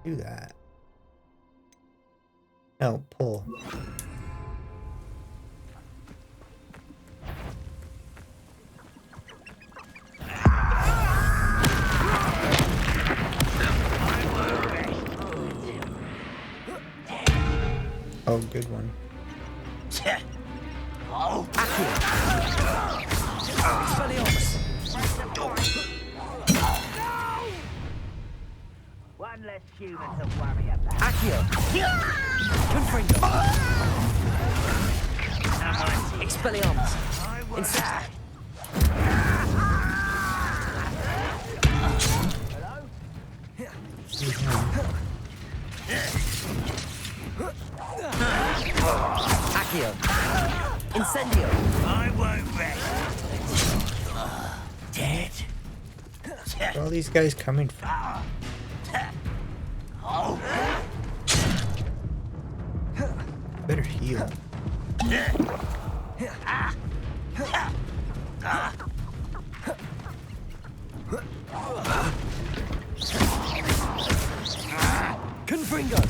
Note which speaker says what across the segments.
Speaker 1: Do that. No, pull. Oh, good one.
Speaker 2: One less human to worry about.
Speaker 3: Accio! Confringo! Expelliarmus! Insect! Accio! Incendio!
Speaker 2: I won't rest. Dead.
Speaker 1: Where are all these guys coming from? Better heal.
Speaker 3: Confringo!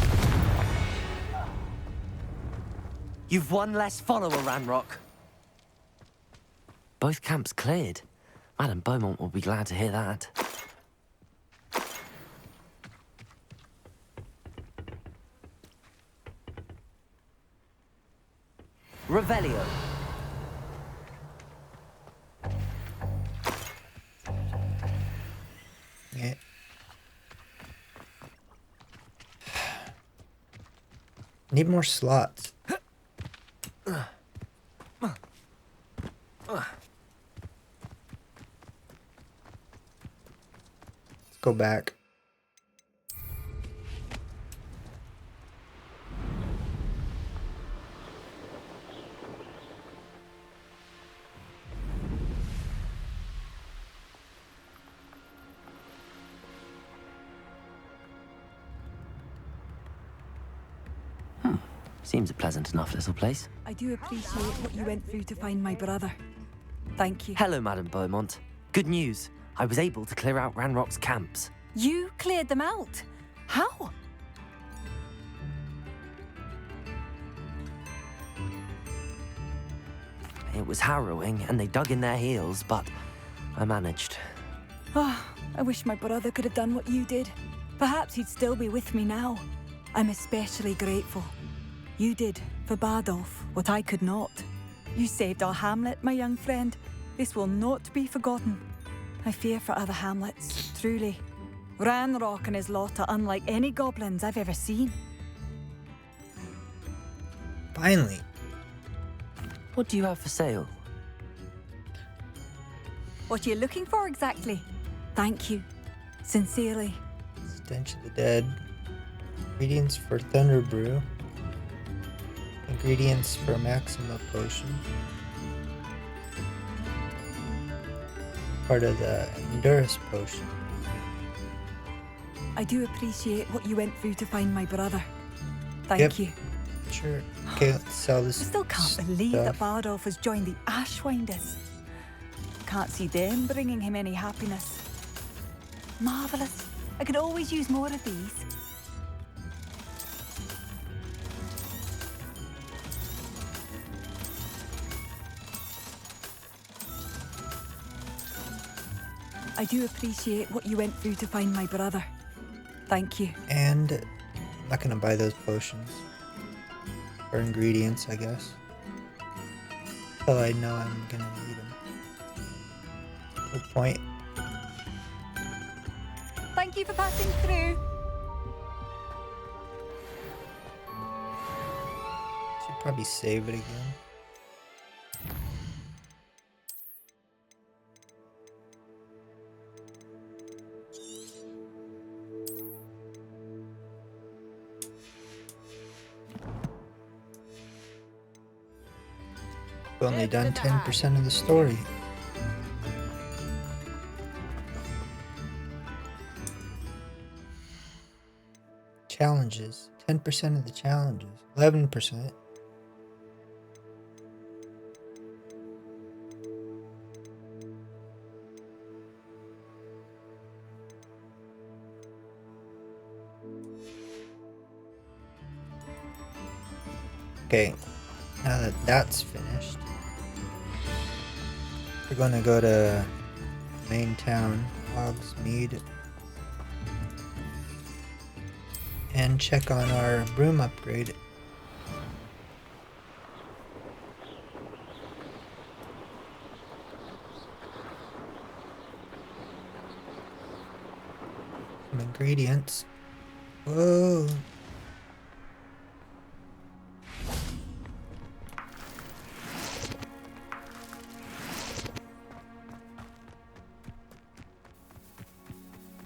Speaker 3: You've one less follower, Ranrock. Both camps cleared. Madame Beaumont will be glad to hear that. Revelio.
Speaker 1: Yeah. Need more slots. Let's go back.
Speaker 3: Seems a pleasant enough little place.
Speaker 4: I do appreciate what you went through to find my brother. Thank you.
Speaker 3: Hello, Madame Beaumont. Good news. I was able to clear out Ranrock's camps.
Speaker 4: You cleared them out? How?
Speaker 3: It was harrowing, and they dug in their heels, but I managed.
Speaker 4: Oh, I wish my brother could have done what you did. Perhaps he'd still be with me now. I'm especially grateful. You did, for Bardolph, what I could not. You saved our hamlet, my young friend. This will not be forgotten. I fear for other hamlets, truly. Ranrock and his lot are unlike any goblins I've ever seen.
Speaker 1: Finally.
Speaker 3: What do you have for sale?
Speaker 4: What are you looking for exactly? Thank you. Sincerely.
Speaker 1: Stench of the Dead. Ingredients for Thunder Brew. Ingredients for Maxima Potion. Part of the Endurance Potion.
Speaker 4: I do appreciate what you went through to find my brother. Thank you.
Speaker 1: Sure. Okay, let's sell this
Speaker 4: I still can't believe that Bardolph has joined the Ashwinders. Can't see them bringing him any happiness. Marvellous. I could always use more of these. I do appreciate what you went through to find my brother. Thank you.
Speaker 1: And I'm not gonna buy those potions. Or ingredients, I guess. Until I know I'm gonna need them. No point.
Speaker 4: Thank you for passing through.
Speaker 1: Should probably save it again. We've only done 10% of the story. Challenges. 10% of the challenges. 11%. Okay, now that that's finished, we're gonna go to main town, Hogsmeade, and check on our broom upgrade. Some ingredients. Whoa.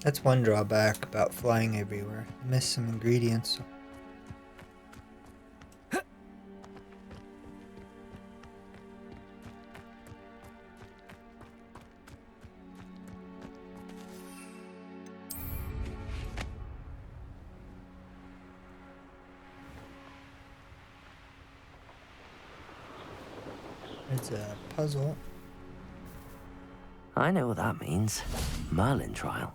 Speaker 1: That's one drawback about flying everywhere. Miss some ingredients. It's a puzzle.
Speaker 3: I know what that means. Merlin trial.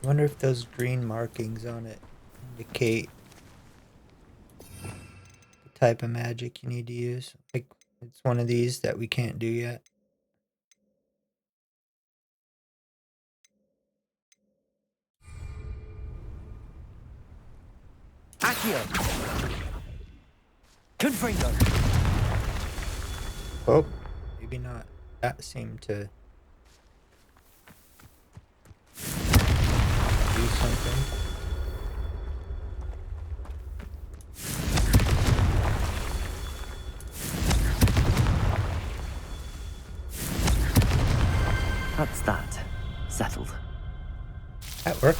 Speaker 1: I wonder if those green markings on it indicate the type of magic you need to use. Like, it's one of these that we can't do yet.
Speaker 3: Accio! Confringo!
Speaker 1: Oh, maybe not. That seemed to do something.
Speaker 3: That's that. Settled.
Speaker 1: That worked.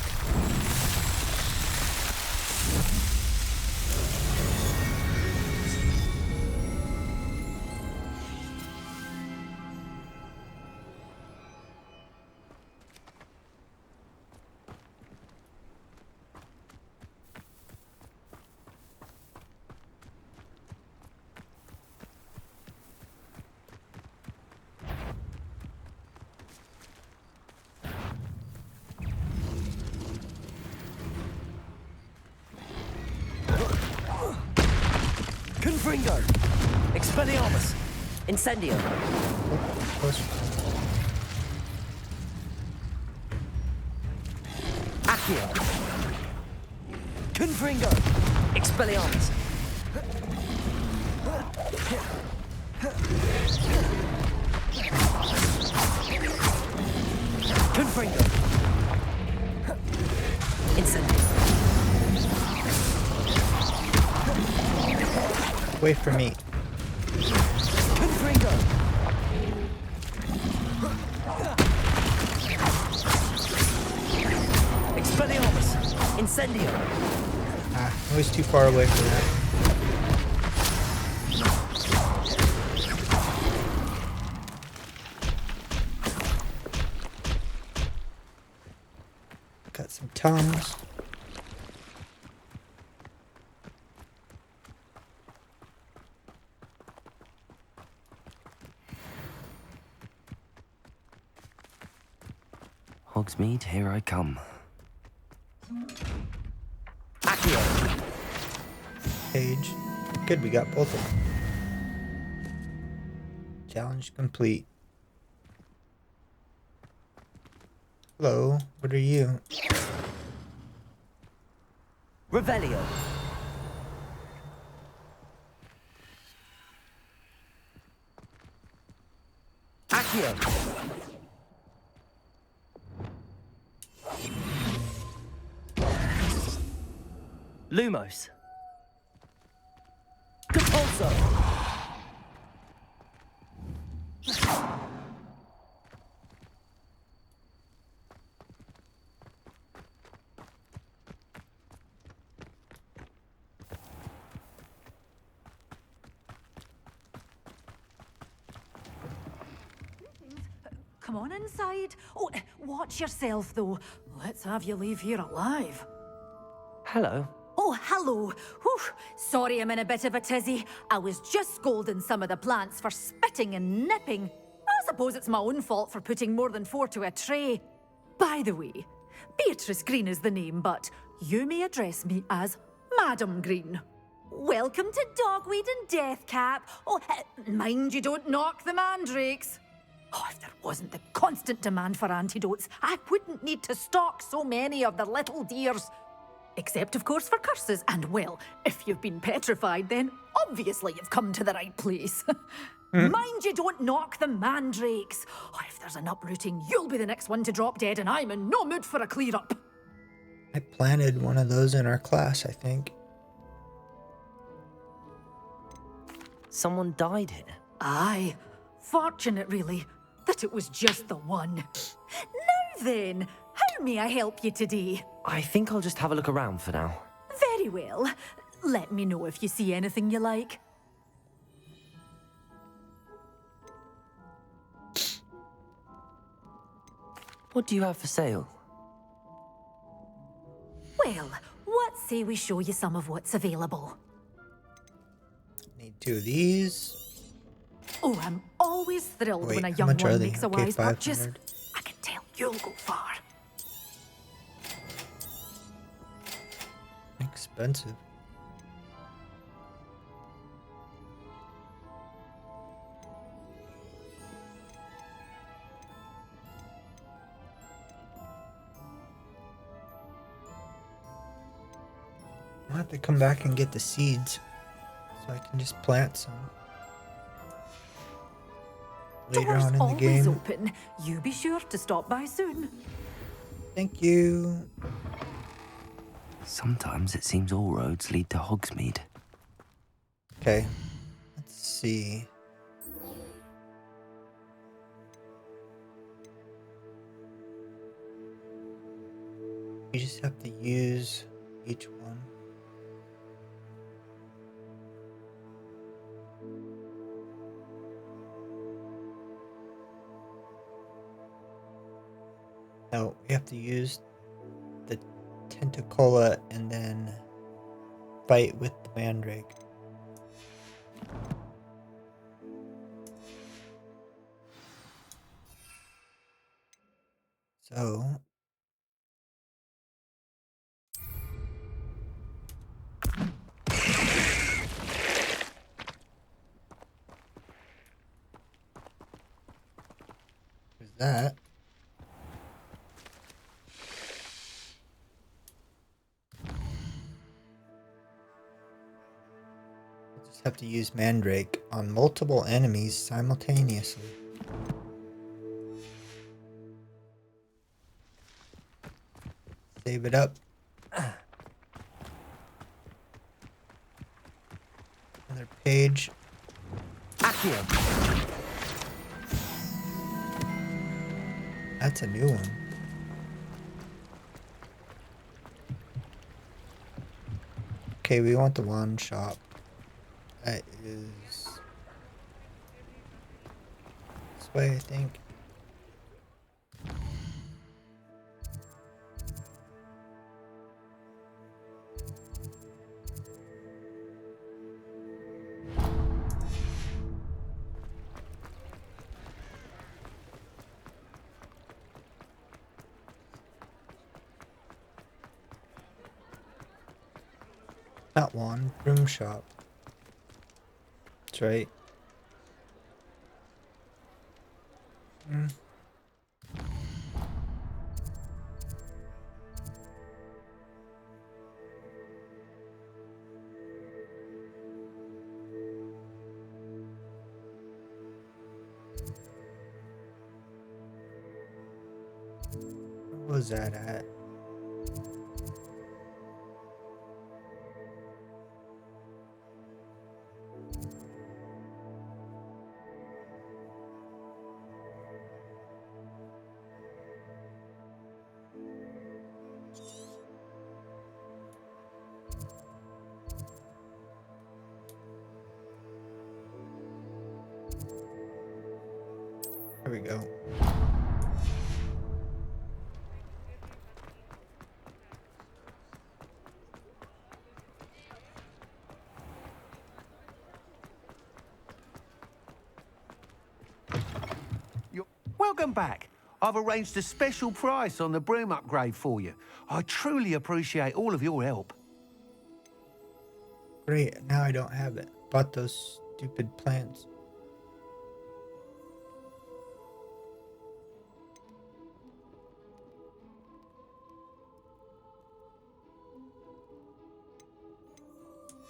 Speaker 3: Confringo! Expelliarmus! Incendio!
Speaker 1: Close.
Speaker 3: Accio! Confringo! Expelliarmus! Confringo! Incendio!
Speaker 1: Wait for me.
Speaker 3: Confringo! Expelliarmus! Incendio!
Speaker 1: Ah, I was too far away for that. Got some tongues.
Speaker 3: Hogsmeade, here I come. Accio!
Speaker 1: Page. Good, we got both of them. Challenge complete. Hello, what are you?
Speaker 3: Revelio! Accio! Lumos! Compulso!
Speaker 5: come on inside. Oh, watch yourself, though. Let's have you leave here alive.
Speaker 3: Hello.
Speaker 5: Oh, hello. Whew. Sorry I'm in a bit of a tizzy. I was just scolding some of the plants for spitting and nipping. I suppose it's my own fault for putting more than 4 to a tray. By the way, Beatrice Green is the name, but you may address me as Madam Green. Welcome to Dogweed and Deathcap. Oh, mind you don't knock the mandrakes. Oh, if there wasn't the constant demand for antidotes, I wouldn't need to stock so many of the little dears. Except, of course, for curses. And, well, if you've been petrified, then obviously you've come to the right place. Mind you don't knock the mandrakes. Oh, if there's an uprooting, you'll be the next one to drop dead, and I'm in no mood for a clear-up.
Speaker 1: I planted one of those in our class, I think.
Speaker 3: Someone died here.
Speaker 5: Aye. Fortunate, really, that it was just the one. Now then, how may I help you today?
Speaker 3: I think I'll just have a look around for now.
Speaker 5: Very well. Let me know if you see anything you like.
Speaker 3: What do you have for sale?
Speaker 5: Well, what say we show you some of what's available?
Speaker 1: Need 2 of these.
Speaker 5: Oh, I'm always thrilled
Speaker 1: Wait,
Speaker 5: when a
Speaker 1: how
Speaker 5: young
Speaker 1: much are
Speaker 5: one
Speaker 1: they?
Speaker 5: makes a
Speaker 1: Okay,
Speaker 5: wise purchase.
Speaker 1: 500.
Speaker 5: I can tell you'll go far.
Speaker 1: Expensive. I'll have to come back and get the seeds so I can just plant some later
Speaker 5: Doors
Speaker 1: on in the
Speaker 5: always
Speaker 1: game.
Speaker 5: open. You be sure to stop by soon.
Speaker 1: Thank you.
Speaker 3: Sometimes it seems all roads lead to Hogsmeade.
Speaker 1: Okay, let's see. You just have to use each one. No, we have to use the Tentacola and then fight with the Mandrake. So there's that. Just have to use Mandrake on multiple enemies simultaneously. Save it up. Another page.
Speaker 3: Accio!
Speaker 1: That's a new one. Okay, we want the wand shop. That is this way, I think. Not wand, broom shop. That's right. Where was that at? There we go.
Speaker 6: Welcome back. I've arranged a special price on the broom upgrade for you. I truly appreciate all of your help.
Speaker 1: Great, now I don't have it. Bought those stupid plants.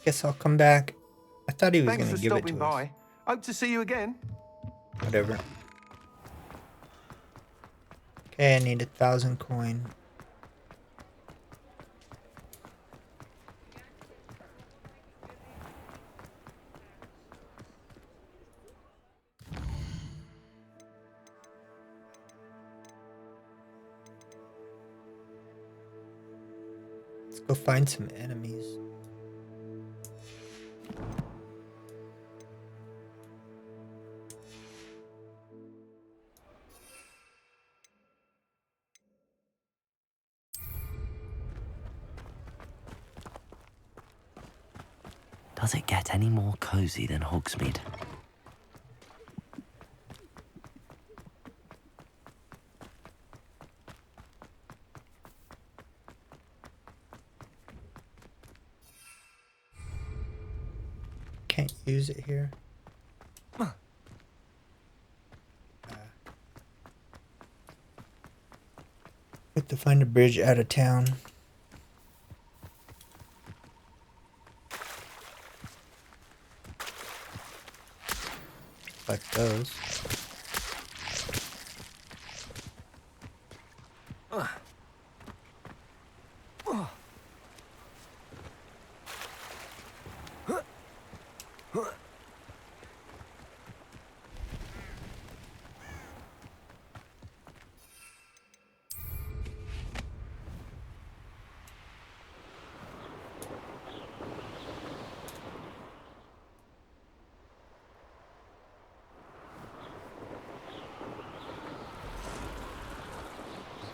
Speaker 1: Guess I'll come back. I thought he was
Speaker 6: Thanks
Speaker 1: gonna
Speaker 6: for
Speaker 1: give it
Speaker 6: stopping
Speaker 1: to us.
Speaker 6: by. Hope to see you again.
Speaker 1: Whatever. Okay, I need 1,000 coin. Let's go find some enemies.
Speaker 3: Does it get any more cozy than Hogsmeade?
Speaker 1: Can't use it here. Have to find a bridge out of town. Like those.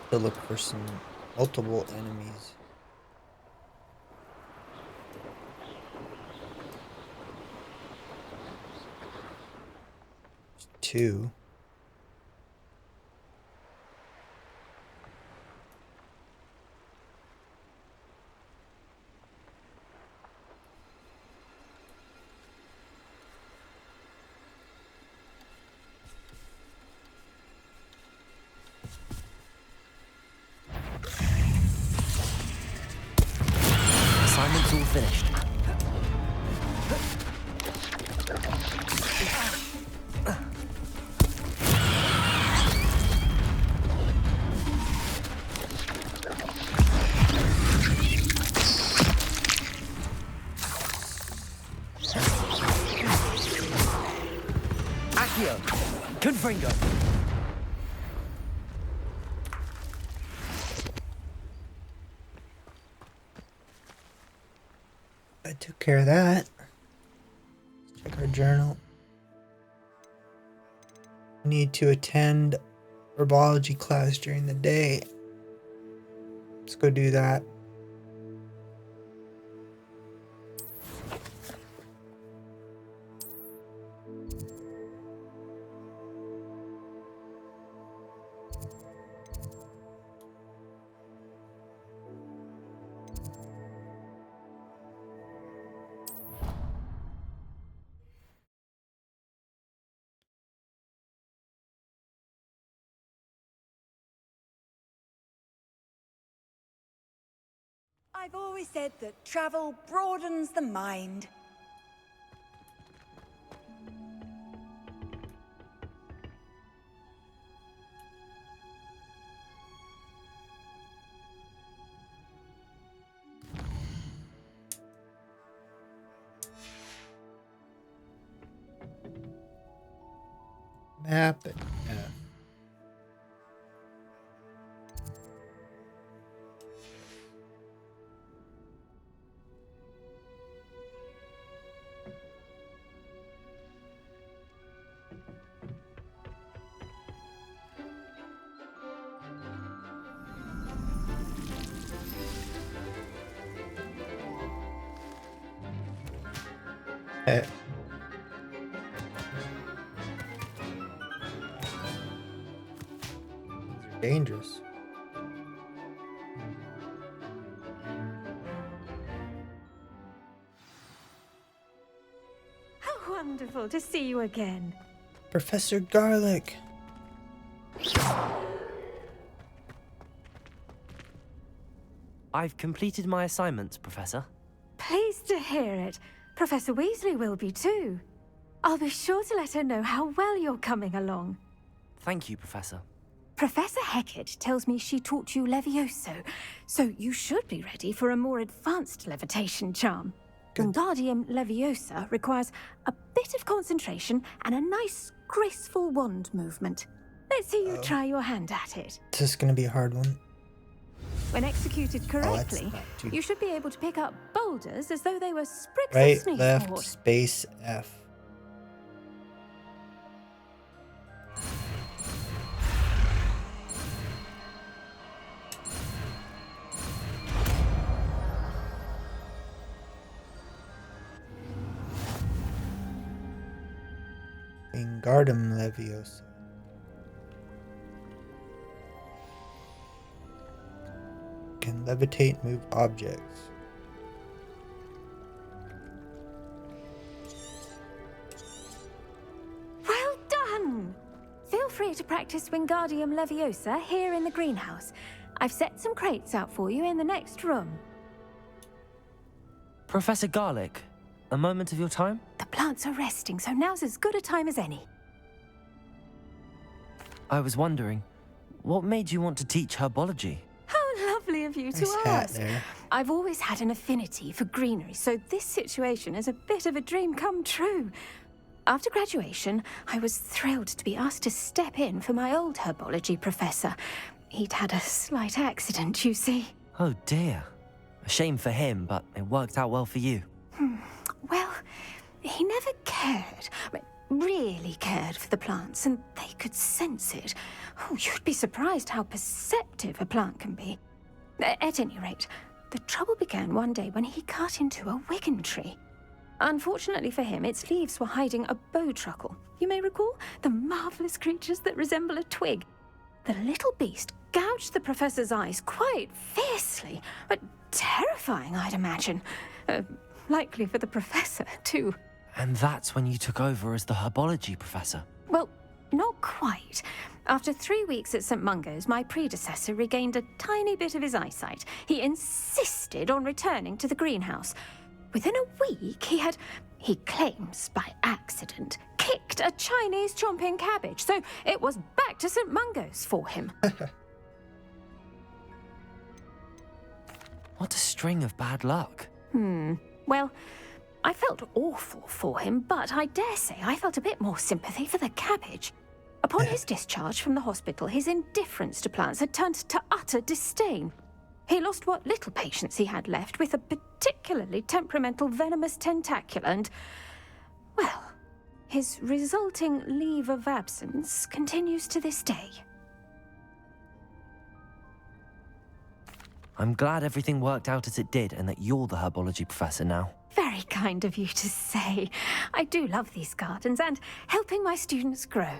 Speaker 1: To look for some multiple enemies. There's 2.
Speaker 3: Assignment's all finished. Accio, Confringo.
Speaker 1: I took care of that. Let's check our journal. Need to attend herbology class during the day. Let's go do that.
Speaker 4: I've always said that travel broadens the mind.
Speaker 1: Map it. Yeah. Eh. Dangerous.
Speaker 7: How wonderful to see you again.
Speaker 1: Professor Garlic.
Speaker 3: I've completed my assignments, Professor.
Speaker 7: Pleased to hear it. Professor Weasley will be too. I'll be sure to let her know how well you're coming along.
Speaker 3: Thank you, Professor.
Speaker 7: Professor Hecat tells me she taught you Levioso, so you should be ready for a more advanced levitation charm. Wingardium Leviosa requires a bit of concentration and a nice, graceful wand movement. Let's see you try your hand at it.
Speaker 1: This is gonna be a hard one.
Speaker 7: When executed correctly,
Speaker 1: not too-
Speaker 7: you should be able to pick up boulders as though they were sprigs
Speaker 1: Right,
Speaker 7: of sneak
Speaker 1: left,
Speaker 7: port.
Speaker 1: space, F. Wingardium Leviosa. Can levitate, move objects.
Speaker 7: Well done! Feel free to practice Wingardium Leviosa here in the greenhouse. I've set some crates out for you in the next room.
Speaker 3: Professor Garlic, a moment of your time?
Speaker 7: The plants are resting, so now's as good a time as any.
Speaker 3: I was wondering, what made you want to teach herbology?
Speaker 7: How lovely of you
Speaker 1: Nice
Speaker 7: to
Speaker 1: hat
Speaker 7: ask.
Speaker 1: there.
Speaker 7: I've always had an affinity for greenery, so this situation is a bit of a dream come true. After graduation, I was thrilled to be asked to step in for my old herbology professor. He'd had a slight accident, you see.
Speaker 3: Oh dear. A shame for him, but it worked out well for you.
Speaker 7: Well, he never cared, really cared for the plants, and they could sense it. Oh, you'd be surprised how perceptive a plant can be. At any rate, the trouble began one day when he cut into a wigan tree. Unfortunately for him, its leaves were hiding a bowtruckle. You may recall the marvelous creatures that resemble a twig. The little beast gouged the professor's eyes quite fiercely, but terrifying, I'd imagine. Likely for the professor, too.
Speaker 3: And that's when you took over as the herbology professor.
Speaker 7: Well, not quite. After 3 weeks at St. Mungo's, my predecessor regained a tiny bit of his eyesight. He insisted on returning to the greenhouse. Within a week, he claims by accident, kicked a Chinese chomping cabbage, so it was back to St. Mungo's for him.
Speaker 3: What a string of bad luck.
Speaker 7: Well, I felt awful for him, but I dare say I felt a bit more sympathy for the cabbage. Upon his discharge from the hospital, his indifference to plants had turned to utter disdain. He lost what little patience he had left with a particularly temperamental venomous tentacula and, well, his resulting leave of absence continues to this day.
Speaker 3: I'm glad everything worked out as it did and that you're the herbology professor now.
Speaker 7: Very kind of you to say. I do love these gardens and helping my students grow.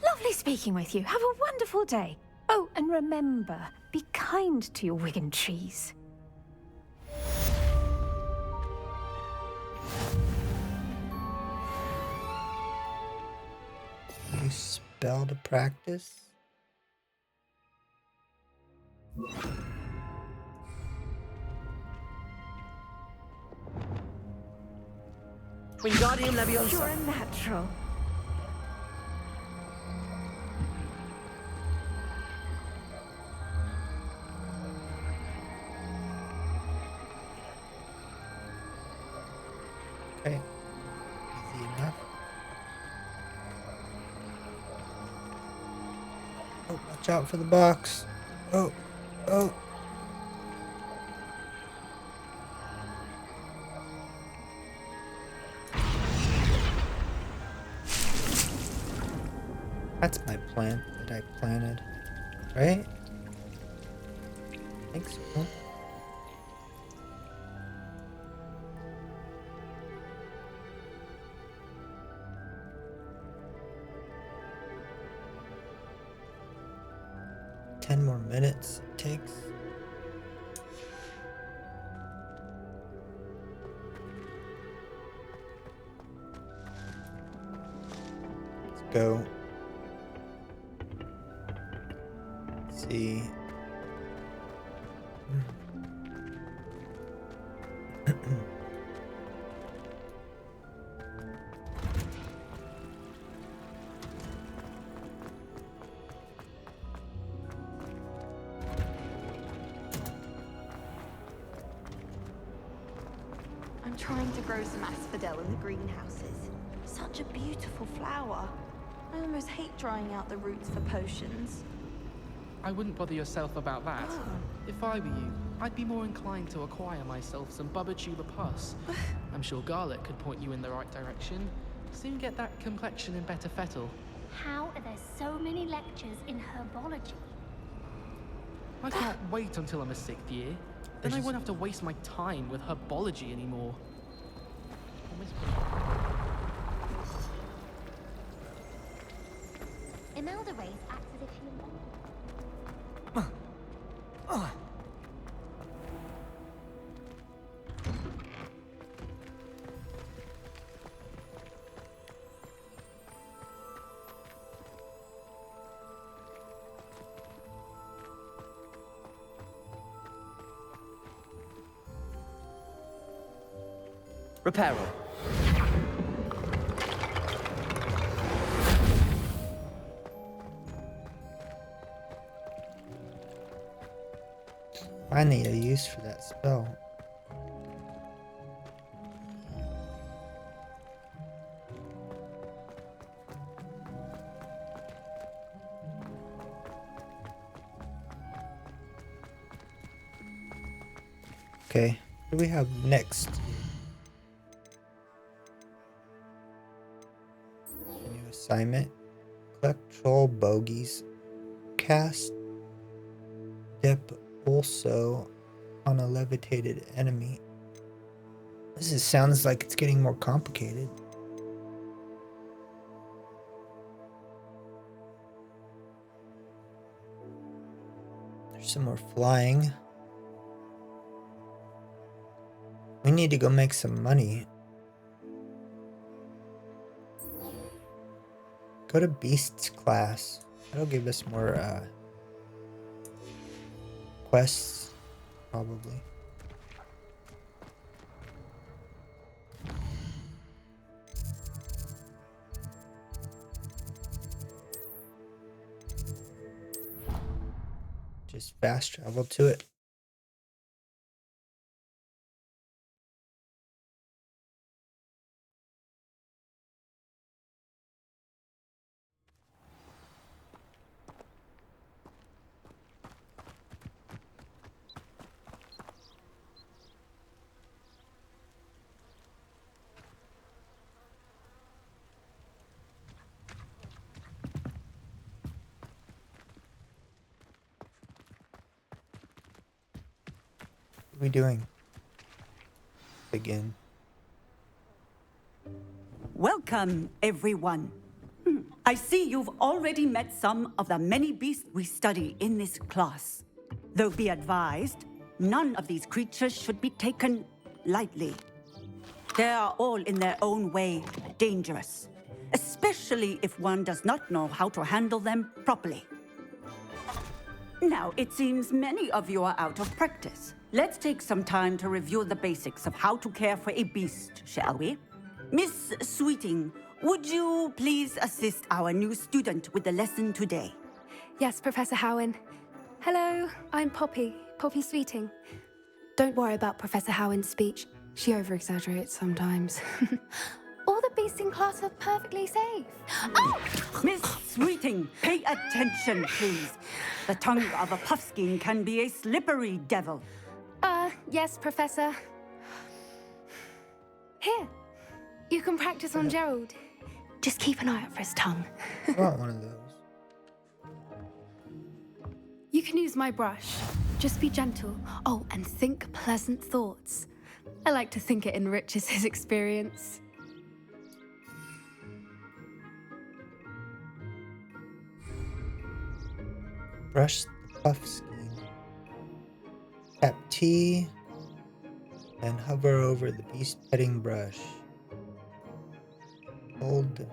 Speaker 7: Lovely speaking with you. Have a wonderful day. Oh, and remember, be kind to your wigan trees.
Speaker 1: Use spell to practice.
Speaker 3: Wingardium Leviosa.
Speaker 7: You're a natural.
Speaker 1: Okay. Easy enough. Oh, watch out for the box. Oh, oh. That's my plant that I planted, right? I think so. 10 more minutes it takes. Let's go. Let's see.
Speaker 8: I'm trying to grow some asphodel in the greenhouses. Such a beautiful flower. I almost hate drying out the roots for potions.
Speaker 9: I wouldn't bother yourself about that. If I were you, I'd be more inclined to acquire myself some Bubba pus. I'm sure Garlic could point you in the right direction. Soon get that complexion in better fettle.
Speaker 10: How are there so many lectures in herbology?
Speaker 9: I can't wait until I'm a 6th year. Then I won't have to waste my time with herbology anymore.
Speaker 10: Imelda Rays acts as if she invented
Speaker 3: Reparo.
Speaker 1: I need a use for that spell. Okay, what do we have next? New assignment. Collect troll bogies. Cast dip also on a levitated enemy. Sounds like it's getting more complicated. There's some more flying. We need to go make some money. Go to Beasts class. That'll give us more quests, probably. Just fast travel to it. What are we doing? Begin.
Speaker 11: Welcome, everyone. I see you've already met some of the many beasts we study in this class. Though be advised, none of these creatures should be taken lightly. They are all in their own way dangerous, especially if one does not know how to handle them properly. Now, it seems many of you are out of practice. Let's take some time to review the basics of how to care for a beast, shall we? Miss Sweeting, would you please assist our new student with the lesson today?
Speaker 12: Yes, Professor Howen. Hello, I'm Poppy Sweeting. Don't worry about Professor Howen's speech. She over-exaggerates sometimes. All the beasts in class are perfectly safe. Oh!
Speaker 11: Miss Sweeting, pay attention, please. The tongue of a puffskein can be a slippery devil.
Speaker 12: Yes, Professor. Here, you can practice on Gerald. Just keep an eye out for his tongue.
Speaker 1: I want one of those.
Speaker 12: You can use my brush. Just be gentle. Oh, and think pleasant thoughts. I like to think it enriches his experience.
Speaker 1: Brush the puff scheme. Tap T and hover over the beast petting brush. Hold.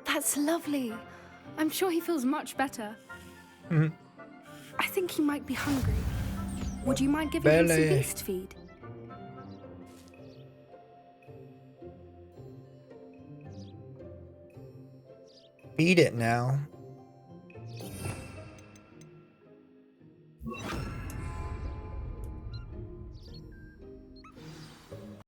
Speaker 12: That's lovely. I'm sure he feels much better. I think he might be hungry. Would you mind giving him some
Speaker 1: Belly.
Speaker 12: beast feed?
Speaker 1: Feed it now.